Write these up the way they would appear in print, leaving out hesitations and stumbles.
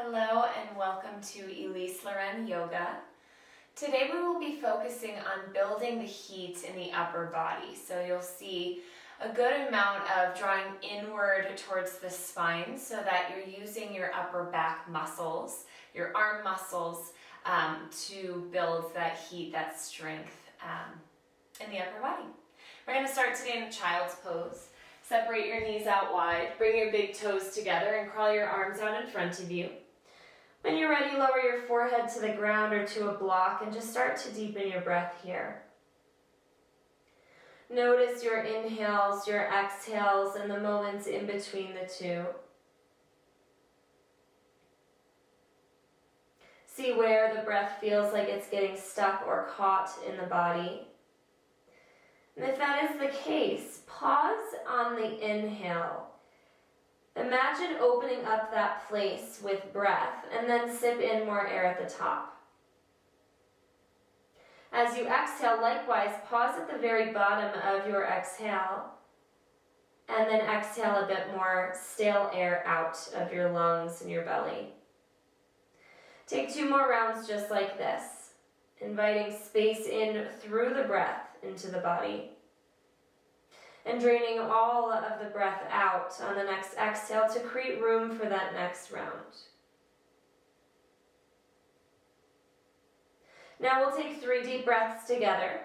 Hello and welcome to Elyse Leren Yoga. Today we will be focusing on building the heat in the upper body. So you'll see a good amount of drawing inward towards the spine so that you're using your upper back muscles, your arm muscles, to build that heat, that strength in the upper body. We're going to start today in a child's pose. Separate your knees out wide, bring your big toes together and crawl your arms out in front of you. When you're ready, lower your forehead to the ground or to a block and just start to deepen your breath here. Notice your inhales, your exhales, and the moments in between the two. See where the breath feels like it's getting stuck or caught in the body. And if that is the case, pause on the inhale. Imagine opening up that place with breath and then sip in more air at the top. As you exhale, likewise, pause at the very bottom of your exhale and then exhale a bit more stale air out of your lungs and your belly. Take 2 more rounds just like this, inviting space in through the breath into the body. And draining all of the breath out on the next exhale to create room for that next round. Now we'll take 3 deep breaths together.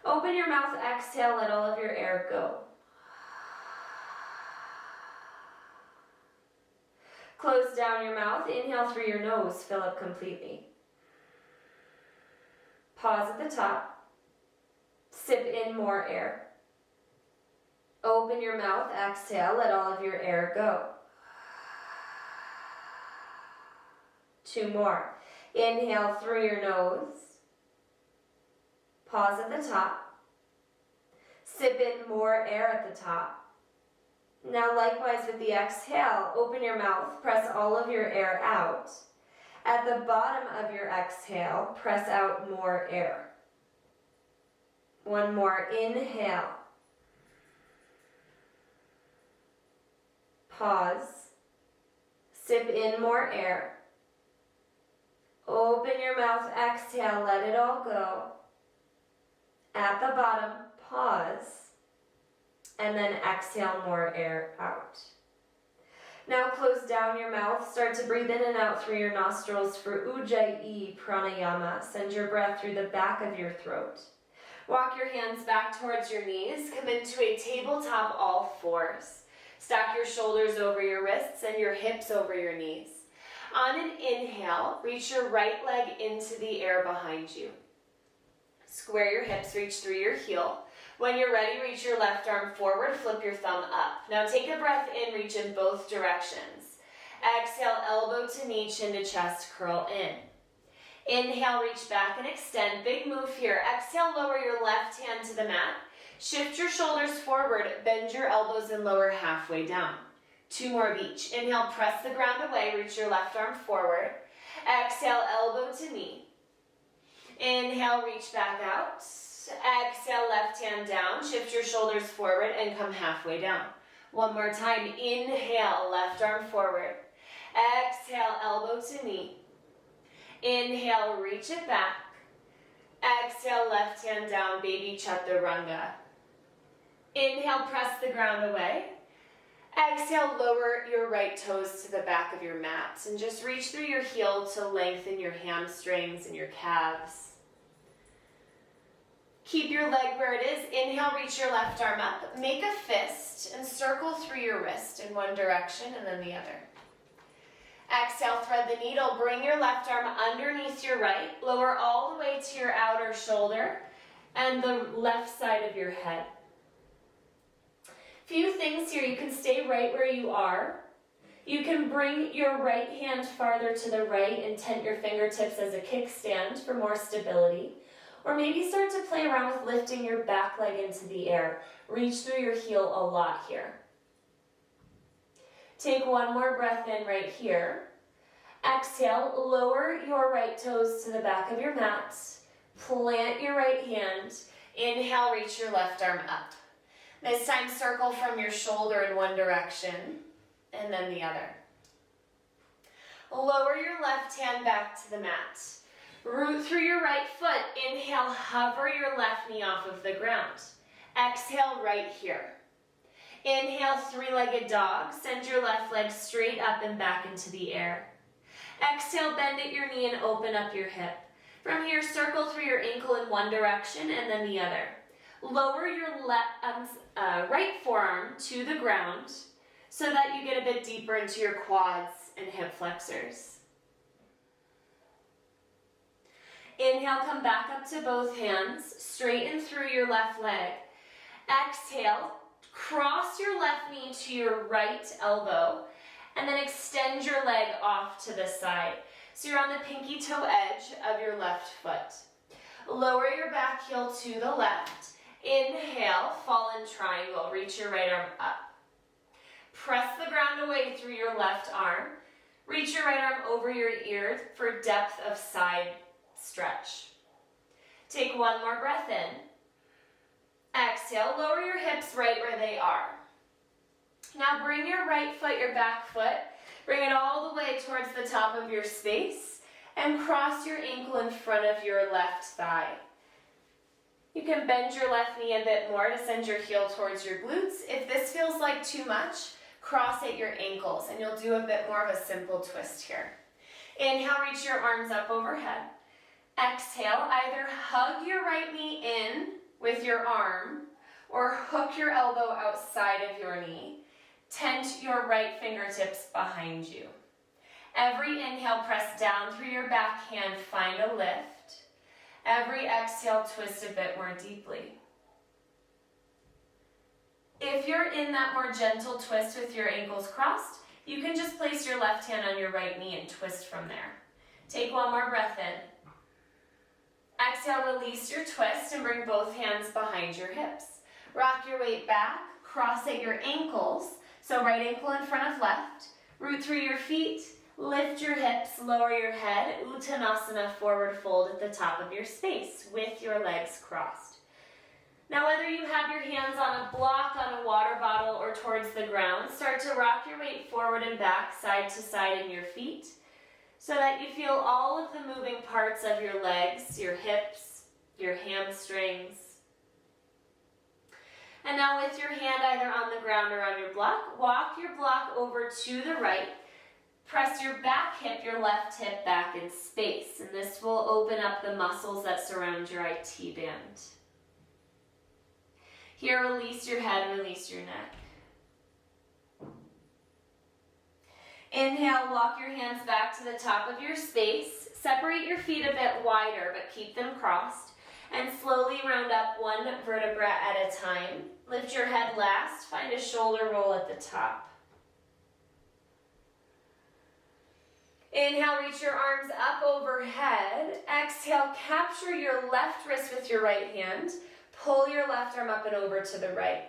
Open your mouth, exhale, let all of your air go. Close down your mouth, inhale through your nose, fill up completely. Pause at the top, sip in more air. Open your mouth, exhale, let all of your air go. 2 more. Inhale through your nose. Pause at the top. Sip in more air at the top. Now likewise with the exhale, open your mouth, press all of your air out. At the bottom of your exhale, press out more air. 1 more. Inhale. Pause. Sip in more air. Open your mouth, exhale, let it all go. At the bottom, pause. And then exhale more air out. Now close down your mouth, start to breathe in and out through your nostrils for Ujjayi Pranayama. Send your breath through the back of your throat. Walk your hands back towards your knees, come into a tabletop all fours. Stack your shoulders over your wrists and your hips over your knees. On an inhale, reach your right leg into the air behind you. Square your hips, reach through your heel. When you're ready, reach your left arm forward, flip your thumb up. Now take a breath in, reach in both directions. Exhale, elbow to knee, chin to chest, curl in. Inhale, reach back and extend. Big move here. Exhale, lower your left hand to the mat. Shift your shoulders forward, bend your elbows and lower halfway down. 2 more of each. Inhale, press the ground away, reach your left arm forward. Exhale, elbow to knee. Inhale, reach back out. Exhale, left hand down, shift your shoulders forward and come halfway down. 1 more time. Inhale, left arm forward. Exhale, elbow to knee. Inhale, reach it back. Exhale, left hand down, baby chaturanga. Inhale, press the ground away. Exhale, lower your right toes to the back of your mat and just reach through your heel to lengthen your hamstrings and your calves. Keep your leg where it is. Inhale, reach your left arm up. Make a fist and circle through your wrist in one direction and then the other. Exhale, thread the needle. Bring your left arm underneath your right. Lower all the way to your outer shoulder and the left side of your head. Few things here. You can stay right where you are. You can bring your right hand farther to the right and tent your fingertips as a kickstand for more stability. Or maybe start to play around with lifting your back leg into the air. Reach through your heel a lot here. Take 1 more breath in right here. Exhale, lower your right toes to the back of your mat. Plant your right hand. Inhale, reach your left arm up. This time, circle from your shoulder in one direction and then the other. Lower your left hand back to the mat. Root through your right foot. Inhale, hover your left knee off of the ground. Exhale, right here. Inhale, three-legged dog. Send your left leg straight up and back into the air. Exhale, bend at your knee and open up your hip. From here, circle through your ankle in one direction and then the other. Lower your right forearm to the ground so that you get a bit deeper into your quads and hip flexors. Inhale, come back up to both hands, straighten through your left leg. Exhale, cross your left knee to your right elbow, and then extend your leg off to the side. So you're on the pinky toe edge of your left foot. Lower your back heel to the left. Inhale, fall in triangle, reach your right arm up. Press the ground away through your left arm. Reach your right arm over your ear for depth of side stretch. Take one more breath in. Exhale, lower your hips right where they are. Now bring your right foot, your back foot, bring it all the way towards the top of your space and cross your ankle in front of your left thigh. You can bend your left knee a bit more to send your heel towards your glutes. If this feels like too much, cross at your ankles and you'll do a bit more of a simple twist here. Inhale, reach your arms up overhead. Exhale, either hug your right knee in with your arm or hook your elbow outside of your knee. Tent your right fingertips behind you. Every inhale, press down through your back hand, find a lift. Every exhale, twist a bit more deeply. If you're in that more gentle twist with your ankles crossed, you can just place your left hand on your right knee and twist from there. Take one more breath in. Exhale, release your twist and bring both hands behind your hips. Rock your weight back, cross at your ankles, so right ankle in front of left. Root through your feet, lift your hips, lower your head, Uttanasana, forward fold at the top of your space with your legs crossed. Now whether you have your hands on a block, on a water bottle, or towards the ground, start to rock your weight forward and back, side to side in your feet, so that you feel all of the moving parts of your legs, your hips, your hamstrings. And now with your hand either on the ground or on your block, walk your block over to the right. Press your back hip, your left hip back in space, and this will open up the muscles that surround your IT band. Here, release your head, release your neck. Inhale, walk your hands back to the top of your space. Separate your feet a bit wider, but keep them crossed. And slowly round up one vertebra at a time. Lift your head last, find a shoulder roll at the top. Inhale, reach your arms up overhead. Exhale, capture your left wrist with your right hand. Pull your left arm up and over to the right.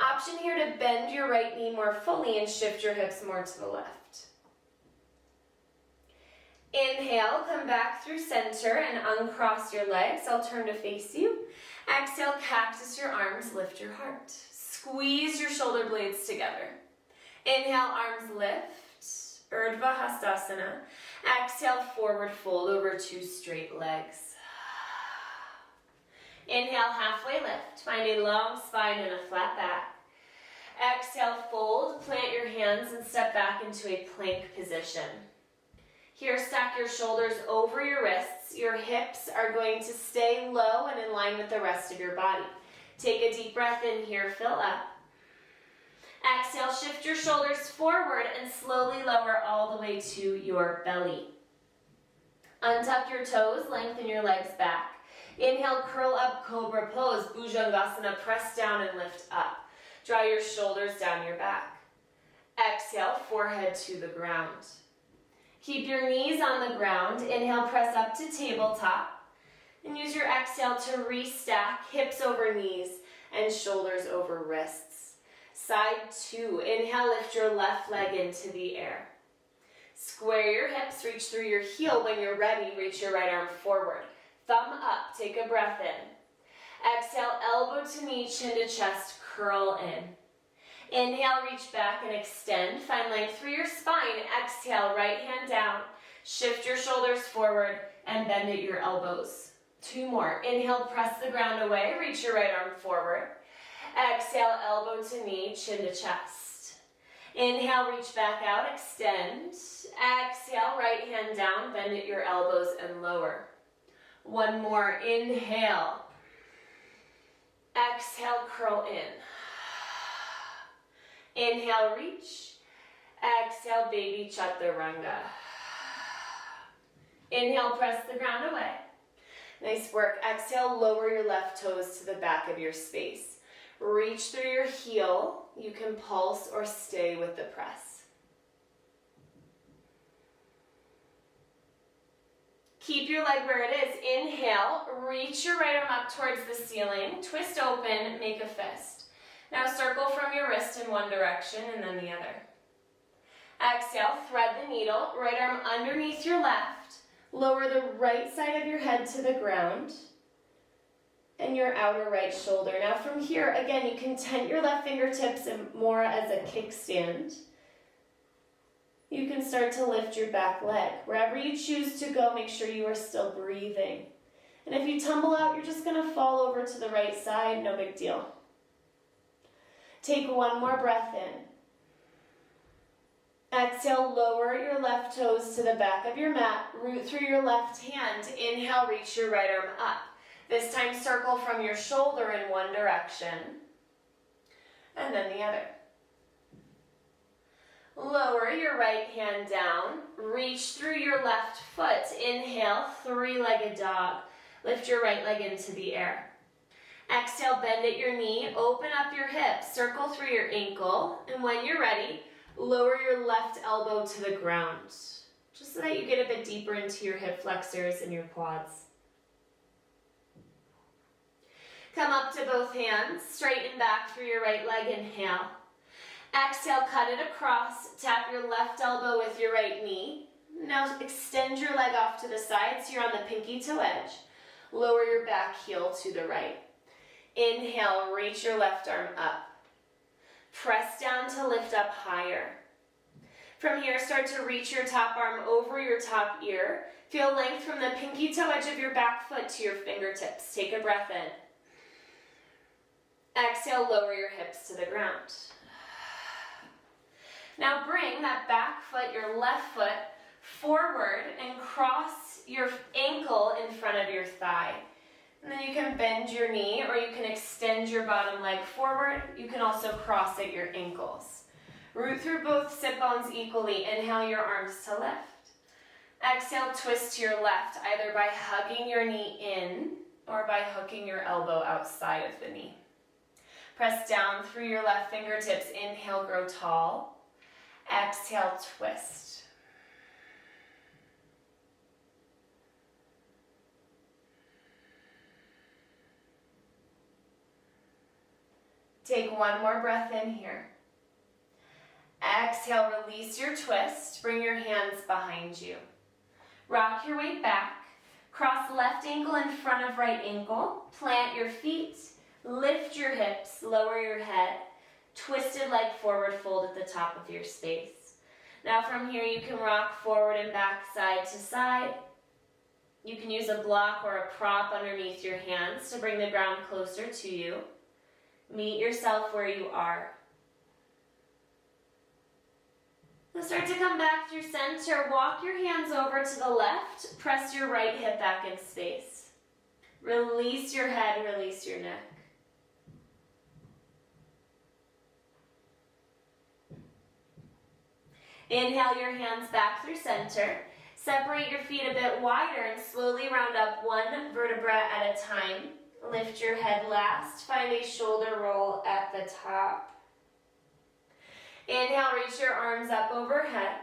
Option here to bend your right knee more fully and shift your hips more to the left. Inhale, come back through center and uncross your legs. I'll turn to face you. Exhale, cactus your arms, lift your heart. Squeeze your shoulder blades together. Inhale, arms lift, Urdhva Hastasana. Exhale, forward fold over two straight legs. Inhale, halfway lift. Find a long spine and a flat back. Exhale, fold, plant your hands and step back into a plank position. Here, stack your shoulders over your wrists. Your hips are going to stay low and in line with the rest of your body. Take a deep breath in here, fill up. Exhale, shift your shoulders forward and slowly lower all the way to your belly. Untuck your toes, lengthen your legs back. Inhale, curl up, cobra pose, Bhujangasana, press down and lift up. Draw your shoulders down your back. Exhale, forehead to the ground. Keep your knees on the ground. Inhale, press up to tabletop. And use your exhale to restack, hips over knees and shoulders over wrists. Side two. Inhale, lift your left leg into the air. Square your hips, reach through your heel. When you're ready, reach your right arm forward. Thumb up, take a breath in. Exhale, elbow to knee, chin to chest, curl in. Inhale, reach back and extend. Find length through your spine. Exhale, right hand down. Shift your shoulders forward and bend at your elbows. 2 more. Inhale, press the ground away. Reach your right arm forward. Exhale, elbow to knee, chin to chest. Inhale, reach back out, extend. Exhale, right hand down, bend at your elbows and lower. 1 more. Inhale. Exhale, curl in. Inhale, reach. Exhale, baby chaturanga. Inhale, press the ground away. Nice work. Exhale, lower your left toes to the back of your space. Reach through your heel. You can pulse or stay with the press. Keep your leg where it is. Inhale, reach your right arm up towards the ceiling. Twist open, make a fist. Now circle from your wrist in one direction and then the other. Exhale, thread the needle, right arm underneath your left. Lower the right side of your head to the ground and your outer right shoulder. Now from here, again, you can tent your left fingertips more as a kickstand. You can start to lift your back leg. Wherever you choose to go, make sure you are still breathing. And if you tumble out, you're just gonna fall over to the right side, no big deal. Take 1 more breath in. Exhale, lower your left toes to the back of your mat. Root through your left hand. Inhale, reach your right arm up. This time, circle from your shoulder in one direction, and then the other. Lower your right hand down. Reach through your left foot. Inhale, 3-legged dog. Lift your right leg into the air. Exhale, bend at your knee. Open up your hips. Circle through your ankle. And when you're ready, lower your left elbow to the ground, just so that you get a bit deeper into your hip flexors and your quads. Come up to both hands, straighten back through your right leg, inhale. Exhale, cut it across, tap your left elbow with your right knee. Now extend your leg off to the side so you're on the pinky toe edge. Lower your back heel to the right. Inhale, reach your left arm up. Press down to lift up higher. From here, start to reach your top arm over your top ear. Feel length from the pinky toe edge of your back foot to your fingertips. Take a breath in. Exhale, lower your hips to the ground. Now bring that back foot, your left foot, forward and cross your ankle in front of your thigh. And then you can bend your knee or you can extend your bottom leg forward. You can also cross at your ankles. Root through both sit bones equally. Inhale your arms to lift. Exhale, twist to your left, either by hugging your knee in or by hooking your elbow outside of the knee. Press down through your left fingertips. Inhale, grow tall. Exhale, twist. Take 1 more breath in here. Exhale, release your twist. Bring your hands behind you. Rock your weight back. Cross left ankle in front of right ankle. Plant your feet. Lift your hips. Lower your head. Twisted leg forward fold at the top of your space. Now from here you can rock forward and back side to side. You can use a block or a prop underneath your hands to bring the ground closer to you. Meet yourself where you are. Now start to come back through center. Walk your hands over to the left. Press your right hip back in space. Release your head, release your neck. Inhale your hands back through center. Separate your feet a bit wider and slowly round up 1 vertebra at a time. Lift your head last. Find a shoulder roll at the top. Inhale, reach your arms up overhead.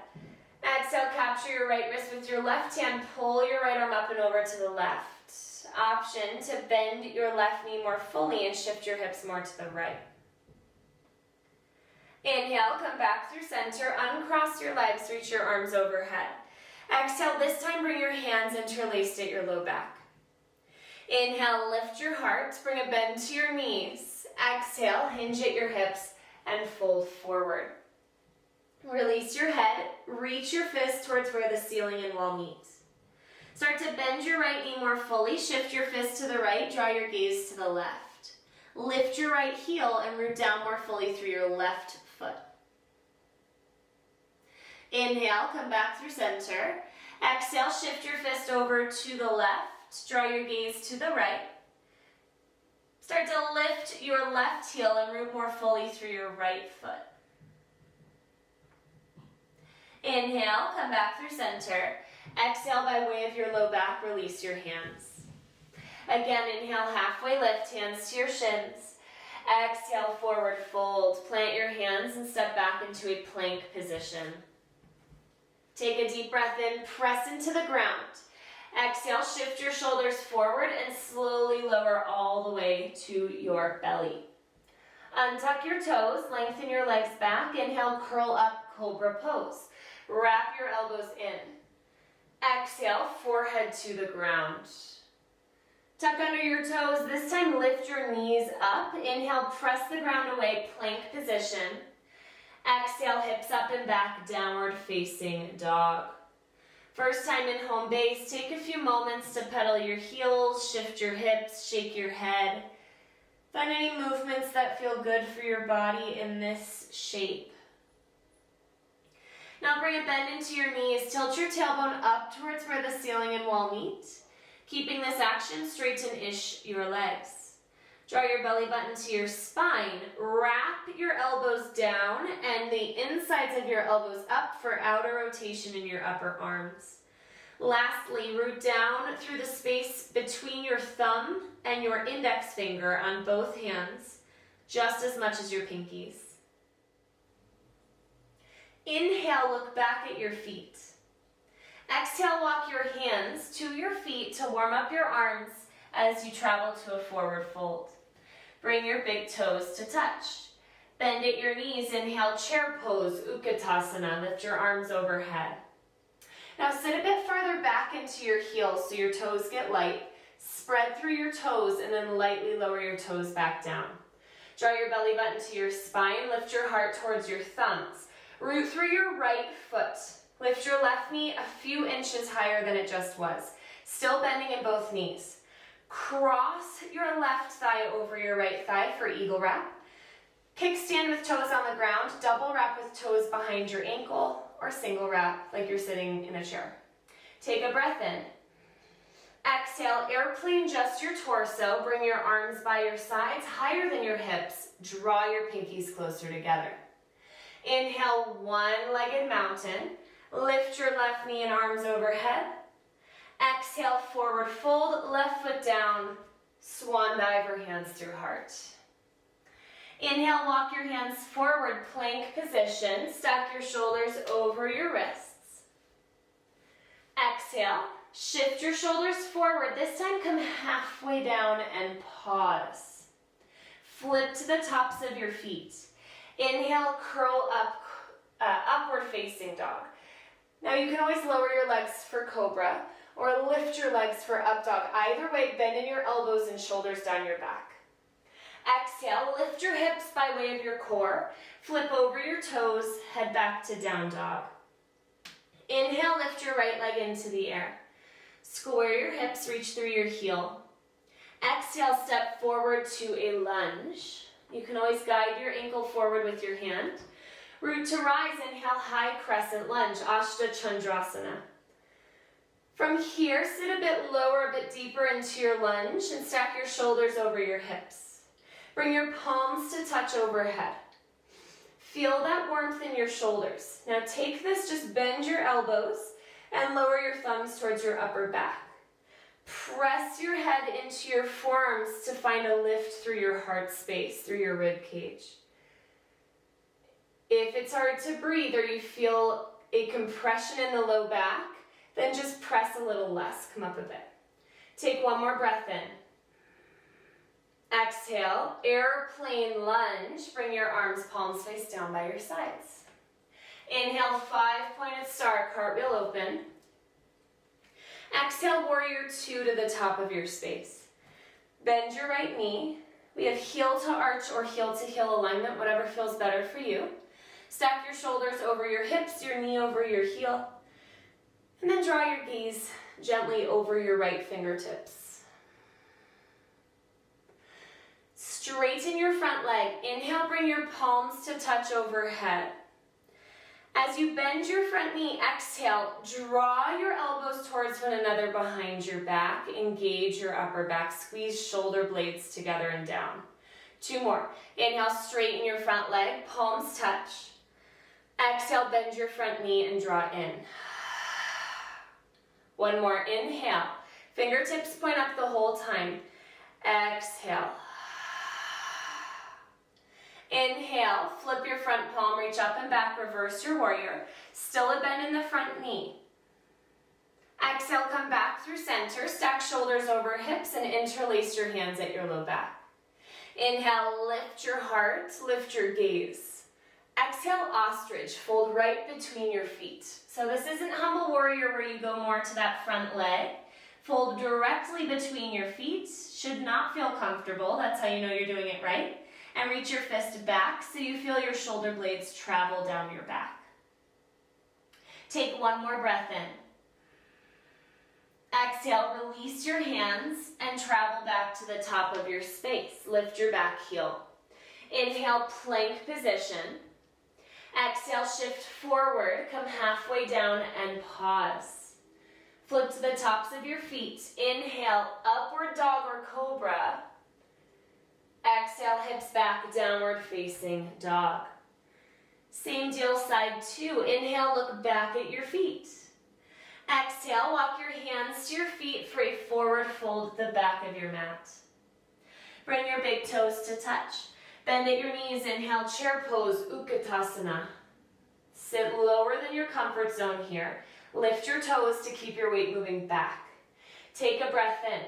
Exhale, capture your right wrist with your left hand. Pull your right arm up and over to the left. Option to bend your left knee more fully and shift your hips more to the right. Inhale, come back through center. Uncross your legs, reach your arms overhead. Exhale, this time bring your hands interlaced at your low back. Inhale, lift your heart, bring a bend to your knees. Exhale, hinge at your hips and fold forward. Release your head, reach your fist towards where the ceiling and wall meet. Start to bend your right knee more fully, shift your fist to the right, draw your gaze to the left. Lift your right heel and root down more fully through your left foot. Inhale, come back through center. Exhale, shift your fist over to the left, draw your gaze to the right. Start to lift your left heel and root more fully through your right foot. Inhale, come back through center. Exhale, by way of your low back, release your hands. Again, inhale, halfway lift, hands to your shins. Exhale, forward fold. Plant your hands and step back into a plank position. Take a deep breath in, press into the ground. Exhale, shift your shoulders forward and slowly lower all the way to your belly. Untuck your toes, lengthen your legs back. Inhale, curl up, cobra pose. Wrap your elbows in. Exhale, forehead to the ground. Tuck under your toes. This time, lift your knees up. Inhale, press the ground away, plank position. Exhale, hips up and back, downward facing dog. First time in home base, take a few moments to pedal your heels, shift your hips, shake your head. Find any movements that feel good for your body in this shape. Now bring a bend into your knees, tilt your tailbone up towards where the ceiling and wall meet. Keeping this action, straighten-ish your legs. Draw your belly button to your spine. Wrap your elbows down and the insides of your elbows up for outer rotation in your upper arms. Lastly, root down through the space between your thumb and your index finger on both hands, just as much as your pinkies. Inhale, look back at your feet. Exhale, walk your hands to your feet to warm up your arms as you travel to a forward fold. Bring your big toes to touch. Bend at your knees. Inhale, chair pose, Utkatasana. Lift your arms overhead. Now sit a bit farther back into your heels so your toes get light. Spread through your toes and then lightly lower your toes back down. Draw your belly button to your spine. Lift your heart towards your thumbs. Root through your right foot. Lift your left knee a few inches higher than it just was. Still bending in both knees. Cross your left thigh over your right thigh for eagle wrap. Kickstand with toes on the ground. Double wrap with toes behind your ankle, or single wrap like you're sitting in a chair. Take a breath in. Exhale, airplane just your torso. Bring your arms by your sides, higher than your hips. Draw your pinkies closer together. Inhale, one-legged mountain. Lift your left knee and arms overhead. Exhale, forward fold, left foot down, swan dive or hands through heart. Inhale, walk your hands forward, plank position. Stack your shoulders over your wrists. Exhale, shift your shoulders forward. This time come halfway down and pause. Flip to the tops of your feet. Inhale, curl up, upward facing dog. Now you can always lower your legs for cobra or lift your legs for up dog. Either way, bend in your elbows and shoulders down your back. Exhale, lift your hips by way of your core. Flip over your toes, head back to down dog. Inhale, lift your right leg into the air. Square your hips, reach through your heel. Exhale, step forward to a lunge. You can always guide your ankle forward with your hand. Root to rise, inhale, high crescent lunge, Ashta Chandrasana. From here, sit a bit lower, a bit deeper into your lunge and stack your shoulders over your hips. Bring your palms to touch overhead. Feel that warmth in your shoulders. Now take this, just bend your elbows and lower your thumbs towards your upper back. Press your head into your forearms to find a lift through your heart space, through your rib cage. If it's hard to breathe or you feel a compression in the low back, then just press a little less, come up a bit. Take one more breath in. Exhale, airplane lunge. Bring your arms, palms face down by your sides. Inhale, 5-pointed star, cartwheel open. Exhale, warrior 2 to the top of your space. Bend your right knee, We have heel to arch or heel to heel alignment, whatever feels better for you. Stack your shoulders over your hips, your knee over your heel, and then draw your gaze gently over your right fingertips. Straighten your front leg. Inhale, bring your palms to touch overhead. As you bend your front knee, exhale, draw your elbows towards one another behind your back. Engage your upper back. Squeeze shoulder blades together and down. 2 more. Inhale, straighten your front leg, palms touch. Exhale, bend your front knee and draw in. 1 more. Inhale. Fingertips point up the whole time. Exhale. Inhale, flip your front palm, reach up and back, reverse your warrior. Still a bend in the front knee. Exhale, come back through center, stack shoulders over hips and interlace your hands at your low back. Inhale, lift your heart, lift your gaze. Exhale, ostrich, fold right between your feet. So this isn't humble warrior where you go more to that front leg. Fold directly between your feet. Should not feel comfortable, that's how you know you're doing it right. And reach your fist back so you feel your shoulder blades travel down your back. Take 1 more breath in. Exhale, release your hands and travel back to the top of your space. Lift your back heel. Inhale, plank position. Exhale, shift forward, come halfway down and pause. Flip to the tops of your feet. Inhale, upward dog or cobra. Exhale, hips back, downward facing dog. Same deal, side 2. Inhale, look back at your feet. Exhale, walk your hands to your feet for a forward fold at the back of your mat. Bring your big toes to touch. Bend at your knees, inhale, chair pose, Utkatasana. Sit lower than your comfort zone here. Lift your toes to keep your weight moving back. Take a breath in.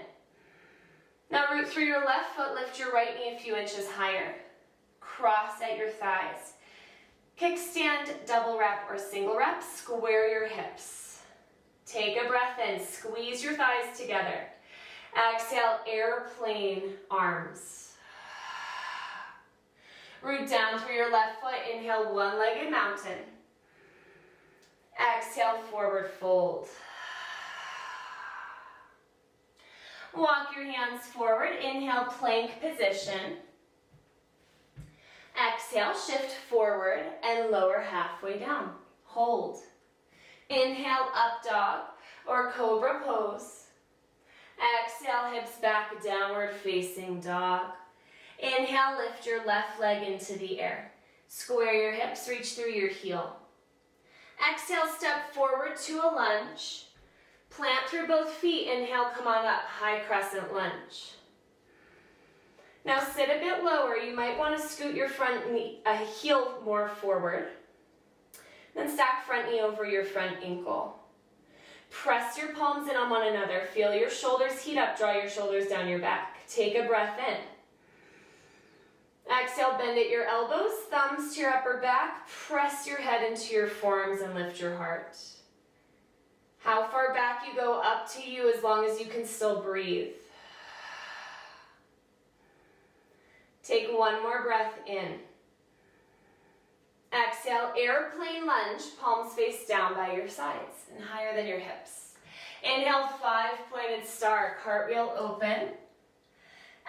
Now root through your left foot, lift your right knee a few inches higher. Cross at your thighs. Kickstand, double rep or single rep, square your hips. Take a breath in, squeeze your thighs together. Exhale, airplane arms. Root down through your left foot, inhale, one-legged mountain. Exhale, forward fold. Walk your hands forward, inhale, plank position. Exhale, shift forward and lower halfway down. Hold. Inhale, up dog or cobra pose. Exhale, hips back, downward facing dog. Inhale, lift your left leg into the air. Square your hips, reach through your heel. Exhale, step forward to a lunge. Plant through both feet. Inhale, come on up, high crescent lunge. Now sit a bit lower. You might want to scoot your front knee, heel more forward. Then stack front knee over your front ankle. Press your palms in on one another. Feel your shoulders heat up. Draw your shoulders down your back. Take a breath in. Exhale, bend at your elbows, thumbs to your upper back. Press your head into your forearms and lift your heart. How far back you go, up to you, as long as you can still breathe. Take 1 more breath in. Exhale, airplane lunge, palms face down by your sides and higher than your hips. Inhale, 5-pointed star, cartwheel open.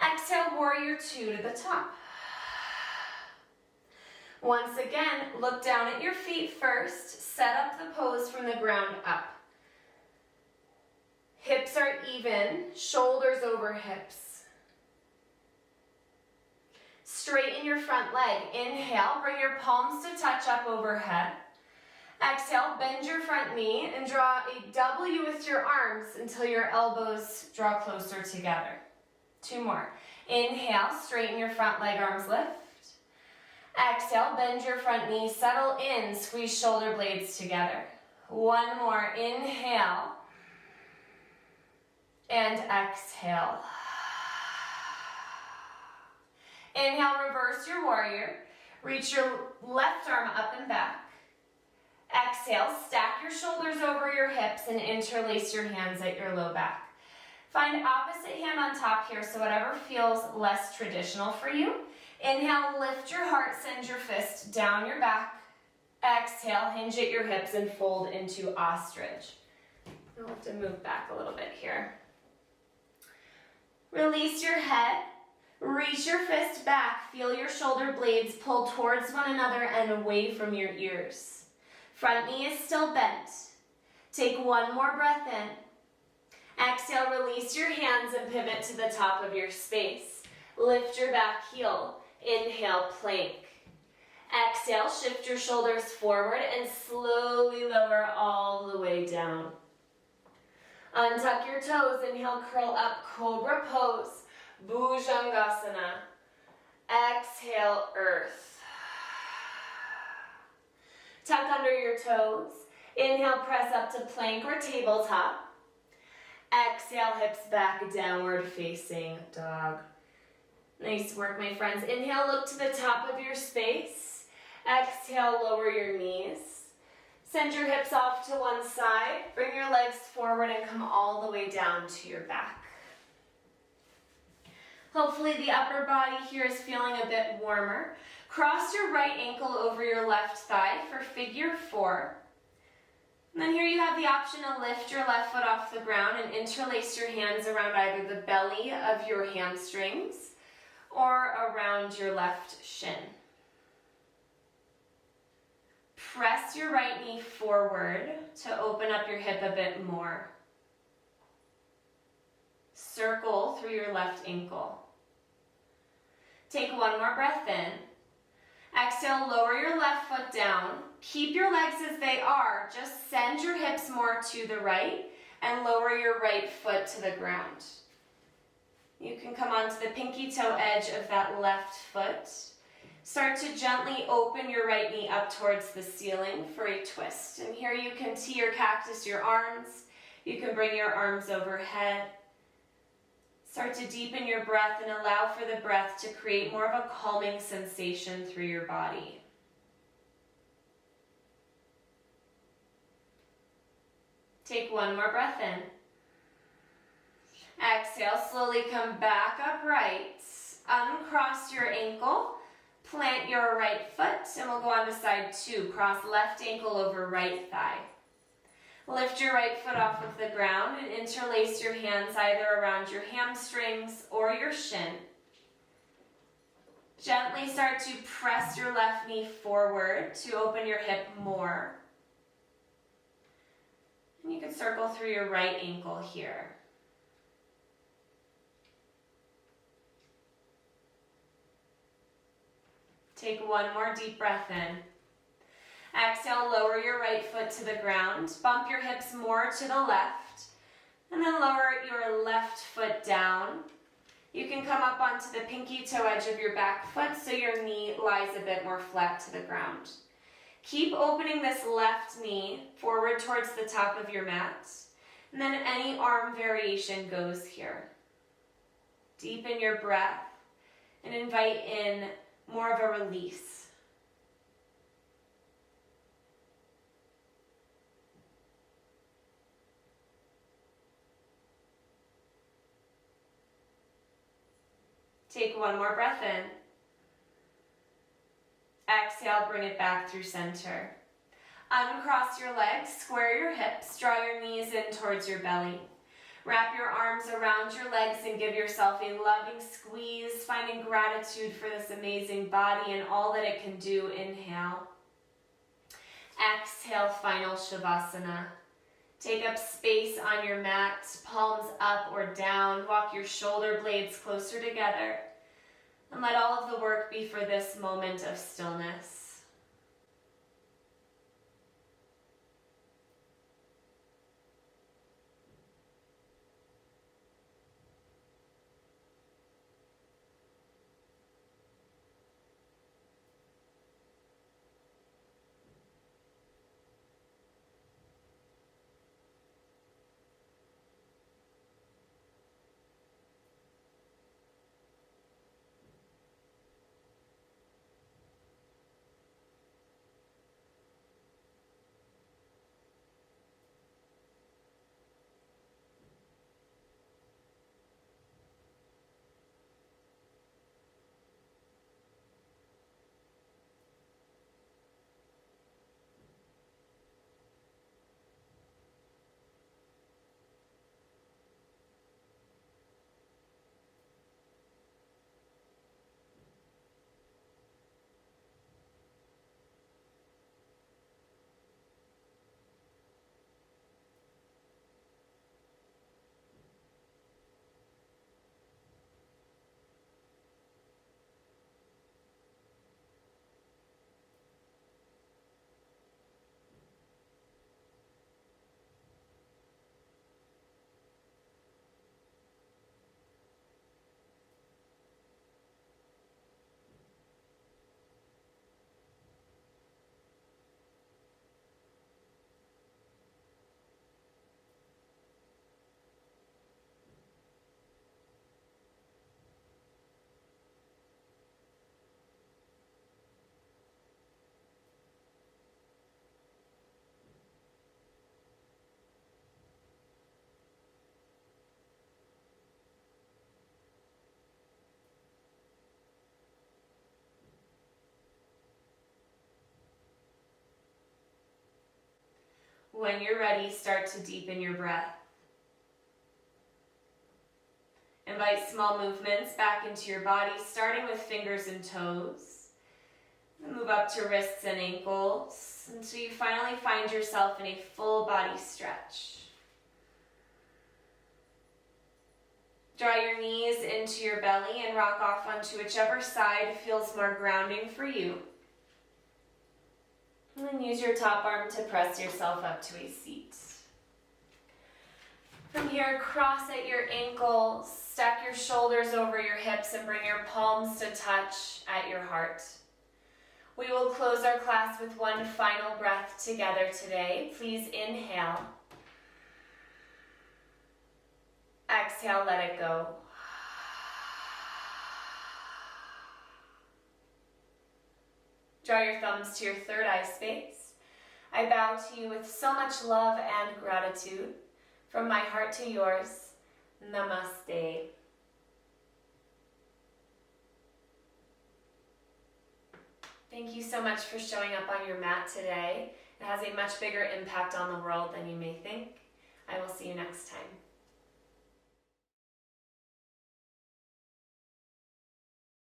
Exhale, warrior 2 to the top. Once again, look down at your feet first. Set up the pose from the ground up. Hips are even, shoulders over hips. Straighten your front leg. Inhale, bring your palms to touch up overhead. Exhale, bend your front knee and draw a W with your arms until your elbows draw closer together. 2 more. Inhale, straighten your front leg, arms lift. Exhale, bend your front knee, settle in, squeeze shoulder blades together. 1 more. Inhale. And exhale. Inhale, reverse your warrior. Reach your left arm up and back. Exhale, stack your shoulders over your hips and interlace your hands at your low back. Find opposite hand on top here, so whatever feels less traditional for you. Inhale, lift your heart, send your fist down your back. Exhale, hinge at your hips and fold into ostrich. I'll have to move back a little bit here. Release your head, reach your fist back, feel your shoulder blades pull towards one another and away from your ears. Front knee is still bent. Take one more breath in. Exhale, release your hands and pivot to the top of your space. Lift your back heel. Inhale, plank. Exhale, shift your shoulders forward and slowly lower all the way down. Untuck your toes. Inhale, curl up, cobra pose. Bhujangasana. Exhale, earth. Tuck under your toes. Inhale, press up to plank or tabletop. Exhale, hips back, downward facing dog. Nice work, my friends. Inhale, look to the top of your space. Exhale, lower your knees. Send your hips off to one side. Bring your legs forward and come all the way down to your back. Hopefully the upper body here is feeling a bit warmer. Cross your right ankle over your left thigh for figure 4. And then here you have the option to lift your left foot off the ground and interlace your hands around either the belly of your hamstrings or around your left shin. Press your right knee forward to open up your hip a bit more. Circle through your left ankle. Take one more breath in. Exhale, lower your left foot down. Keep your legs as they are. Just send your hips more to the right and lower your right foot to the ground. You can come onto the pinky toe edge of that left foot. Start to gently open your right knee up towards the ceiling for a twist. And here you can T or cactus your arms. You can bring your arms overhead. Start to deepen your breath and allow for the breath to create more of a calming sensation through your body. Take one more breath in. Exhale, slowly come back upright. Uncross your ankle. Plant your right foot, and we'll go on to side 2. Cross left ankle over right thigh. Lift your right foot off of the ground and interlace your hands either around your hamstrings or your shin. Gently start to press your left knee forward to open your hip more. And you can circle through your right ankle here. Take one more deep breath in. Exhale, lower your right foot to the ground. Bump your hips more to the left. And then lower your left foot down. You can come up onto the pinky toe edge of your back foot so your knee lies a bit more flat to the ground. Keep opening this left knee forward towards the top of your mat. And then any arm variation goes here. Deepen your breath and invite in more of a release. Take one more breath in. Exhale, bring it back through center. Uncross your legs, square your hips, draw your knees in towards your belly. Wrap your arms around your legs and give yourself a loving squeeze, finding gratitude for this amazing body and all that it can do. Inhale. Exhale, final Shavasana. Take up space on your mat, palms up or down. Walk your shoulder blades closer together. And let all of the work be for this moment of stillness. When you're ready, start to deepen your breath. Invite small movements back into your body, starting with fingers and toes. Move up to wrists and ankles until you finally find yourself in a full body stretch. Draw your knees into your belly and rock off onto whichever side feels more grounding for you. And then use your top arm to press yourself up to a seat. From here, cross at your ankles, stack your shoulders over your hips and bring your palms to touch at your heart. We will close our class with one final breath together today. Please inhale. Exhale, let it go. Draw your thumbs to your third eye space. I bow to you with so much love and gratitude. From my heart to yours, namaste. Thank you so much for showing up on your mat today. It has a much bigger impact on the world than you may think. I will see you next time.